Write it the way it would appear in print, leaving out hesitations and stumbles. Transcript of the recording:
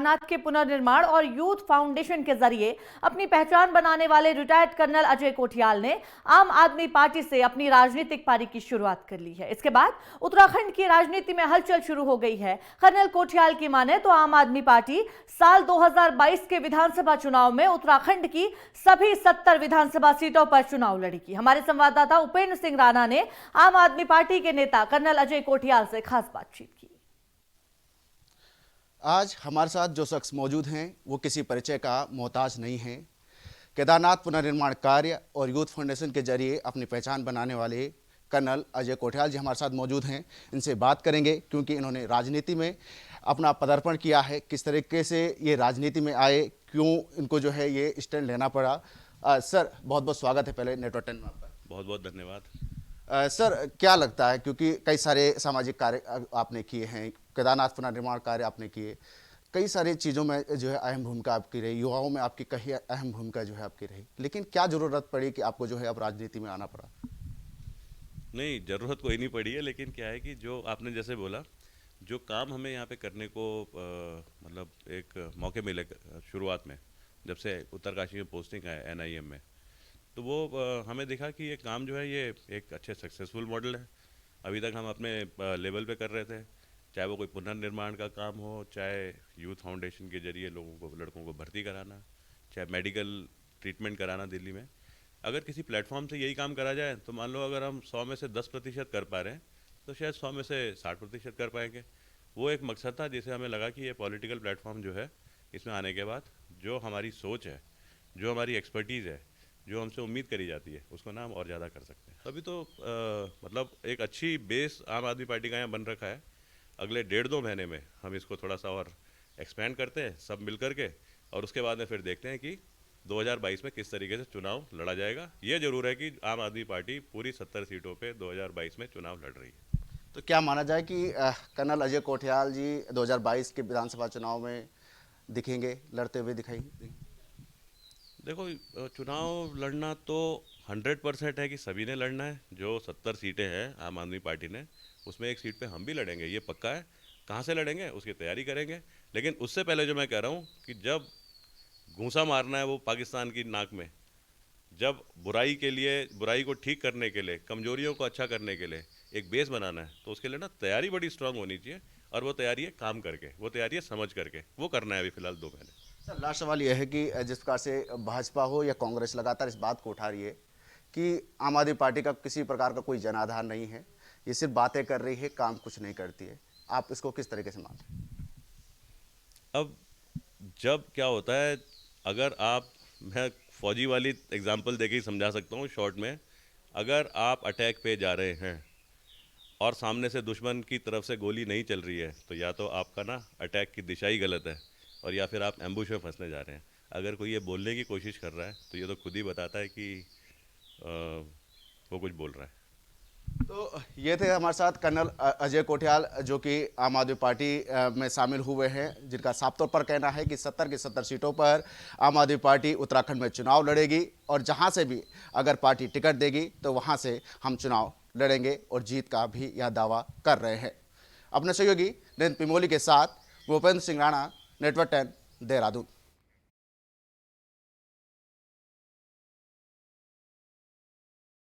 केदारनाथ के पुनर्निर्माण और यूथ फाउंडेशन के जरिए अपनी पहचान बनाने वाले रिटायर्ड कर्नल अजय कोठियाल ने आम आदमी पार्टी से अपनी राजनीतिक पारी की शुरुआत कर ली है। इसके बाद उत्तराखंड की राजनीति में हलचल शुरू हो गई है। कर्नल कोठियाल की माने तो आम आदमी पार्टी साल 2022 के विधानसभा चुनाव में उत्तराखंड की सभी 70 विधानसभा सीटों पर चुनाव लड़ेगी। हमारे संवाददाता उपेंद्र सिंह राणा ने आम आदमी पार्टी के नेता कर्नल अजय कोठियाल से खास बातचीत की। आज हमारे साथ जो शख्स मौजूद हैं वो किसी परिचय का मोहताज नहीं हैं। केदारनाथ पुनर्निर्माण कार्य और यूथ फाउंडेशन के जरिए अपनी पहचान बनाने वाले कर्नल अजय कोठियाल जी हमारे साथ मौजूद हैं। इनसे बात करेंगे क्योंकि इन्होंने राजनीति में अपना पदार्पण किया है, किस तरीके से ये राजनीति में आए, क्यों इनको जो है ये स्टैंड लेना पड़ा। सर बहुत बहुत स्वागत है पहले नेटवर्क 10 में आपका। बहुत बहुत धन्यवाद। सर क्या लगता है, क्योंकि कई सारे सामाजिक कार्य आपने किए हैं, केदारनाथ पुनर्निर्माण कार्य आपने किए, कई सारी चीज़ों में जो है अहम भूमिका आपकी रही, युवाओं में आपकी कई अहम भूमिका जो है आपकी रही, लेकिन क्या ज़रूरत पड़ी कि आपको जो है अब राजनीति में आना पड़ा? नहीं, ज़रूरत कोई नहीं पड़ी है, लेकिन क्या है कि जो आपने जैसे बोला, जो काम हमें यहाँ पे करने को मतलब एक मौके मिले शुरुआत में, जब से उत्तरकाशी में पोस्टिंग है NIM में, तो वो हमें दिखा कि ये काम जो है ये एक अच्छे सक्सेसफुल मॉडल है। अभी तक हम अपने लेवल पे कर रहे थे, चाहे वो कोई पुनर्निर्माण का काम हो, चाहे यूथ फाउंडेशन के जरिए लड़कों को भर्ती कराना, चाहे मेडिकल ट्रीटमेंट कराना दिल्ली में। अगर किसी प्लेटफॉर्म से यही काम करा जाए तो मान लो अगर हम 100 में से 10% कर पा रहे हैं तो शायद 100 में से 60% कर पाएंगे। वो एक मकसद था जिसे हमें लगा कि ये पॉलिटिकल प्लेटफॉर्म जो है इसमें आने के बाद जो हमारी सोच है, जो हमारी एक्सपर्टीज़ है, जो हमसे उम्मीद करी जाती है, उसको ना हम और ज़्यादा कर सकते हैं। अभी तो मतलब एक अच्छी बेस आम आदमी पार्टी का यहाँ बन रखा है। अगले 1.5-2 महीने में हम इसको थोड़ा सा और एक्सपेंड करते हैं सब मिल करके, और उसके बाद में फिर देखते हैं कि 2022 में किस तरीके से चुनाव लड़ा जाएगा। ये जरूर है कि आम आदमी पार्टी पूरी 70 सीटों पे 2022 में चुनाव लड़ रही है। तो क्या माना जाए कि कर्नल अजय कोठियाल जी 2022 के विधानसभा चुनाव में दिखेंगे, लड़ते हुए दिखाई? देखो, चुनाव लड़ना तो 100% है कि सभी ने लड़ना है। जो 70 सीटें हैं आम आदमी पार्टी ने, उसमें एक सीट पे हम भी लड़ेंगे, ये पक्का है। कहाँ से लड़ेंगे उसकी तैयारी करेंगे, लेकिन उससे पहले जो मैं कह रहा हूँ कि जब घूंसा मारना है वो पाकिस्तान की नाक में, जब बुराई के लिए, बुराई को ठीक करने के लिए, कमजोरियों को अच्छा करने के लिए एक बेस बनाना है, तो उसके लिए ना तैयारी बड़ी स्ट्रांग होनी चाहिए। और वो तैयारी है काम करके, वो तैयारी है समझ करके, वो करना है अभी फिलहाल 2 महीने। सर लास्ट सवाल यह है कि जिस प्रकार से भाजपा हो या कांग्रेस लगातार इस बात को उठा रही है कि आम आदमी पार्टी का किसी प्रकार का कोई जनाधार नहीं है, ये सिर्फ बातें कर रही है, काम कुछ नहीं करती है, आप इसको किस तरीके से मानते हैं? अब जब क्या होता है, अगर आप, मैं फौजी वाली एग्जांपल देके ही समझा सकता हूँ शॉर्ट में, अगर आप अटैक पे जा रहे हैं और सामने से दुश्मन की तरफ से गोली नहीं चल रही है, तो या तो आपका ना अटैक की दिशा ही गलत है, और या फिर आप एम्बुश में फंसने जा रहे हैं। अगर कोई ये बोलने की कोशिश कर रहा है तो ये तो खुद ही बताता है कि वो कुछ बोल रहा है। तो ये थे हमारे साथ कर्नल अजय कोठियाल, जो कि आम आदमी पार्टी में शामिल हुए हैं, जिनका साफ तौर पर कहना है कि 70 की 70 सीटों पर आम आदमी पार्टी उत्तराखंड में चुनाव लड़ेगी, और जहां से भी अगर पार्टी टिकट देगी तो वहां से हम चुनाव लड़ेंगे, और जीत का भी यह दावा कर रहे हैं। अपने सहयोगी नरेंद्र पिमोली के साथ भूपेंद्र सिंह राणा, नेटवर्क 10, देहरादून।